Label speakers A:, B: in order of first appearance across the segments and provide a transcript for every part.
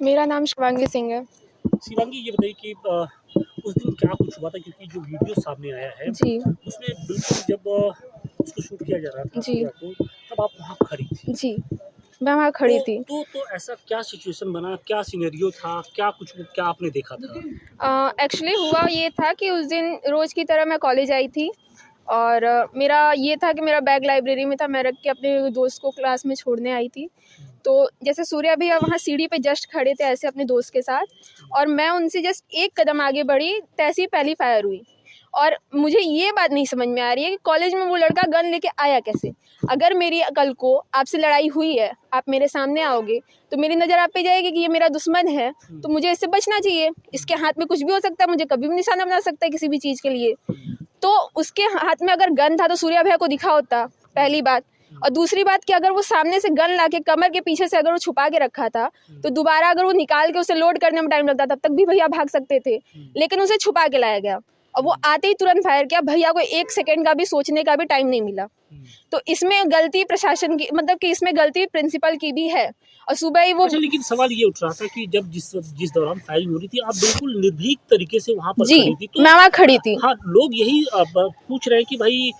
A: मेरा नाम शिवांगी सिंह है।
B: शिवांगी, ये बताइए कि उस दिन क्या कुछ हुआ था? क्योंकि जो वीडियो सामने आया है
A: जी,
B: उसमें बिल्कुल जब उसको शूट किया जा रहा था
A: जी,
B: प्रिया को, तब आप वहाँ खड़ी थी।
A: जी, मैं वहाँ
B: तो
A: खड़ी थी।
B: तो ऐसा क्या सिचुएशन बना, क्या सिनेरियो था, क्या आपने देखा था?
A: एक्चुअली हुआ ये था कि उस दिन रोज़ की तरह मैं कॉलेज आई थी और मेरा ये था कि मेरा बैग लाइब्रेरी में था, मैं रख के अपने दोस्त को क्लास में छोड़ने आई थी। तो जैसे सूर्या भैया वहाँ सीढ़ी पे जस्ट खड़े थे ऐसे अपने दोस्त के साथ और मैं उनसे जस्ट एक कदम आगे बढ़ी, तैसे ही पहली फायर हुई। और मुझे ये बात नहीं समझ में आ रही है कि कॉलेज में वो लड़का गन लेके आया कैसे? अगर मेरी कल को आपसे लड़ाई हुई है, आप मेरे सामने आओगे, तो मेरी नज़र आप पे जाएगी कि ये मेरा दुश्मन है, तो मुझे इससे बचना चाहिए। इसके हाथ में कुछ भी हो सकता है, मुझे कभी भी निशाना बना सकता है किसी भी चीज़ के लिए। तो उसके हाथ में अगर गन था तो सूर्या भैया को दिखा होता, पहली बात। और दूसरी बात कि अगर वो सामने से गन लाके कमर के पीछे से अगर वो छुपा के रखा था, तो दोबारा अगर वो निकाल के उसे लोड करने में टाइम लगता, तब तक भी भैया भाग सकते थे। लेकिन उसे छुपा के लाया गया और वो आते ही तुरंत फायर किया। भैया को 1 सेकंड का भी सोचने का भी टाइम नहीं मिला। तो इसमें गलती प्रशासन की, मतलब कि इसमें गलती प्रिंसिपल की भी है। और सुबह ही वो
B: अच्छा, लेकिन सवाल ये उठ रहा था कि जब जिस दौरान फायरिंग हो रही थी, आप बिल्कुल निर्भीक तरीके से वहाँ पर
A: जी,
B: खड़ी थी, तो
A: मैं वहाँ खड़ी थी।
B: हाँ, लोग यही पूछ रहे हैं कि भाई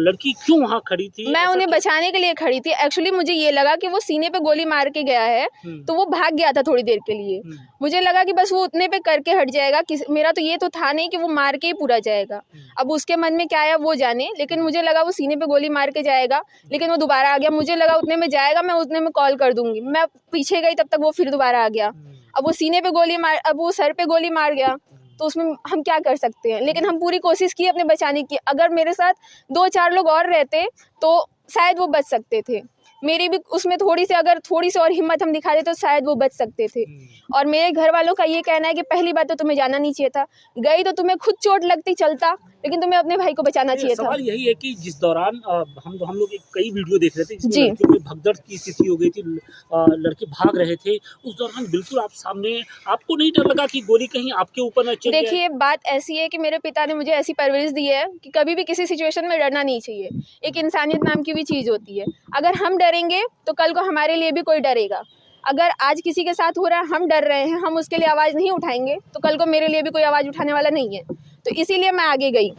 B: लड़की क्यों वहाँ खड़ी थी?
A: मैं
B: ऐसा
A: उन्हें
B: क्या?
A: बचाने के लिए खड़ी थी। एक्चुअली मुझे ये लगा कि वो सीने पे गोली मार के गया है, तो वो भाग गया था थोड़ी देर के लिए। मुझे लगा कि बस वो उतने पे करके हट जाएगा। मेरा तो ये तो था नहीं कि वो मार के ही पूरा जाएगा। अब उसके मन में क्या है वो जाने, लेकिन मुझे लगा वो सीने पे गोली मार के जाएगा, लेकिन वो दोबारा आ गया। मुझे लगा उतने में जाएगा, मैं उतने में कॉल कर दूंगी। मैं पीछे गई, तब तक वो फिर दोबारा आ गया। अब वो सीने पे गोली मार, अब वो सर पे गोली मार गया, तो उसमें हम क्या कर सकते हैं? लेकिन हम पूरी कोशिश की अपने बचाने की। अगर मेरे साथ 2-4 लोग और रहते तो शायद वो बच सकते थे। मेरी भी उसमें थोड़ी सी और हिम्मत हम दिखा देते तो शायद वो बच सकते थे। और मेरे घर वालों का ये कहना है कि पहली बात तो तुम्हें जाना नहीं चाहिए था। गई तो तुम्हें खुद चोट लगती चलता, लेकिन तुम्हें अपने भाई को बचाना चाहिए था।
B: सवाल यही है कि जिस दौरान हम लोग एक कई वीडियो देख रहे थे जिसमें
A: जी।
B: लड़कियों में भगदड़ की स्थिति हो गई थी, लड़के भाग रहे थे, उस दौरान बिल्कुल आप सामने, आपको नहीं डर लगा कि गोली कहीं आपके ऊपर न चल जाए?
A: देखिए, बात ऐसी है कि मेरे पिता ने मुझे ऐसी परवरिश दी है कि कभी भी किसी सिचुएशन में डरना नहीं चाहिए। एक इंसानियत नाम की भी चीज़ होती है। अगर हम डरेंगे तो कल को हमारे लिए भी कोई डरेगा। अगर आज किसी के साथ हो रहा है, हम डर रहे हैं, हम उसके लिए आवाज़ नहीं उठाएंगे, तो कल को मेरे लिए भी कोई आवाज़ उठाने वाला नहीं है। तो इसीलिए मैं आगे गई।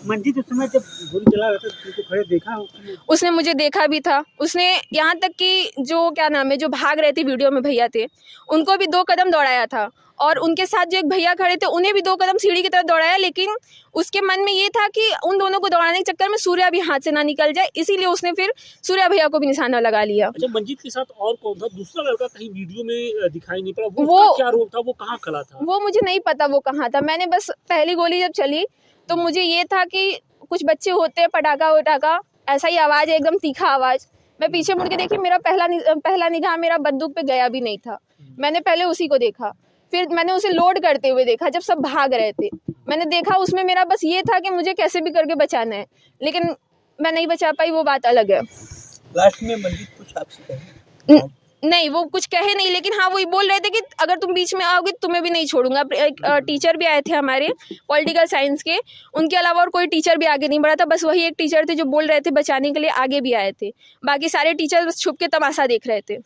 B: मंजीत, उस समय जब गोली चला रहा था तो खड़े देखा उसने?
A: उसने मुझे देखा भी था। उसने यहाँ तक कि जो क्या नाम है, जो भाग रहे थे वीडियो में भैया थे, उनको भी 2 कदम दौड़ाया था। और उनके साथ जो एक भैया खड़े थे, उन्हें भी 2 कदम सीढ़ी की तरफ दौड़ाया। लेकिन उसके मन में ये था कि उन दोनों को दौड़ाने के चक्कर में सूर्या भी हाथ से ना निकल जाए, इसीलिए उसने फिर सूर्या भैया को भी निशाना लगा लिया।
B: अच्छा, मंजीत के साथ और कौन था? दूसरा लड़का कहीं वीडियो में दिखाई नहीं पड़ा, वो क्या रोल था? वो कहाँ खड़ा था?
A: वो मुझे नहीं पता वो कहाँ था। मैंने बस पहली गोली जब चली तो मुझे ये था कि कुछ बच्चे होते हैं, पटाखा वटाखा, ऐसा ही आवाज़ है, एकदम तीखा आवाज़। मैं पीछे मुड़ के देखी, मेरा पहला निगाह मेरा बंदूक पे गया भी नहीं था। मैंने पहले उसी को देखा, फिर मैंने उसे लोड करते हुए देखा जब सब भाग रहे थे। मैंने देखा, उसमें मेरा बस ये था कि मुझे कैसे भी करके बचाना है, लेकिन मैं नहीं बचा पाई, वो बात अलग है।
C: लास्ट में मंजीत कुछ आपसे कहे?
A: नहीं, वो कुछ कहे नहीं, लेकिन हाँ, वो ये बोल रहे थे कि अगर तुम बीच में आओगे तो तुम्हें भी नहीं छोड़ूंगा। एक टीचर भी आए थे हमारे पॉलिटिकल साइंस के, उनके अलावा और कोई टीचर भी आगे नहीं बढ़ा था। बस वही एक टीचर थे जो बोल रहे थे बचाने के लिए, आगे भी आए थे। बाकी सारे टीचर बस छुप के तमाशा देख रहे थे।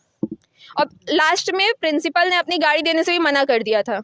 A: और लास्ट में प्रिंसिपल ने अपनी गाड़ी देने से भी मना कर दिया था।